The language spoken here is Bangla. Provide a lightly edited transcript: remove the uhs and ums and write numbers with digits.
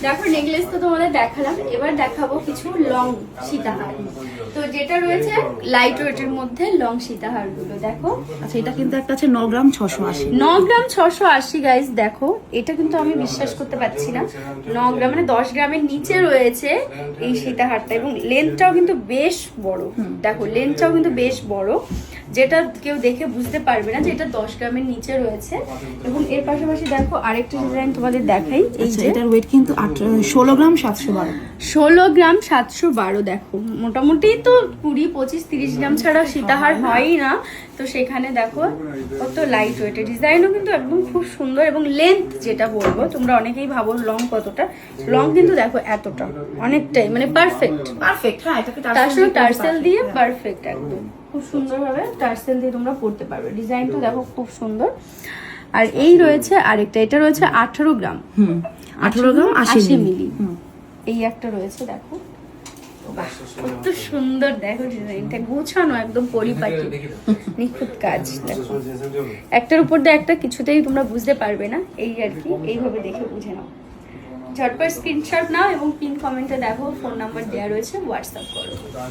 দেখো নেকলেস তো তোমাদের দেখালাম, এবার দেখাবো কিছু লং সীতাহার। তো যেটা রয়েছে লাইট ওয়েটের মধ্যে লং সীতাহার গুলো দেখো। আচ্ছা, এটা কিন্তু একটা আছে 9 গ্রাম 680। 9 গ্রাম 680 গাইস দেখো, এটা কিন্তু আমি বিশ্বাস করতে পারছি না। 9 গ্রাম মানে 10 গ্রামের নিচে রয়েছে এই সীতাহারটা, এবং লেন্থটাও কিন্তু বেশ বড়। দেখো লেন্থটাও কিন্তু বেশ বড়, যেটা কেউ দেখে বুঝতে পারবে না যে এটা 10 গ্রামের নিচে রয়েছে। এবং এর পাশাপাশি দেখো আরেকটা ডিজাইন তোমাদের দেখাই, এই যে এটার ওয়েট কিন্তু 16 গ্রাম 712। 16 গ্রাম 712। দেখো মোটামুটি তো 20, 25, 30 গ্রাম ছাড়া সীতাহার হয়ই না। তো সেখানে দেখো কত লাইট ওয়েটের, ডিজাইনও কিন্তু একদম খুব সুন্দর। এবং লেন্থ যেটা বলবো, তোমরা অনেকেই ভাবো লং কতটা, লং কিন্তু দেখো এতটা, অনেকটাই মানে পারফেক্ট। হ্যাঁ, এটাকে তার সঙ্গে টার্সেল দিয়ে পারফেক্ট, একদম খুব সুন্দরভাবে টার্সেল দিয়ে তোমরা পড়তে পারবে। ডিজাইনটা দেখো খুব সুন্দর। আর এই রয়েছে আরেকটা, এটা রয়েছে 18 গ্রাম। 18 গ্রাম 80 মিলি। এই একটা রয়েছে দেখো, কত সুন্দর দেখো ডিজাইনটা, গোছানো একদম পরিপাটি, নিখুঁত কাজ। দেখো একটার উপর দিয়ে একটা কিছুতেই তোমরা বুঝতে পারবে না, এই আর কি, এইভাবে দেখে বুঝে নাও। ঝটপট স্ক্রিনশট নাও এবং পিন কমেন্টে দেখো, ফোন নাম্বার দেওয়া রয়েছে, হোয়াটসঅ্যাপ করো বা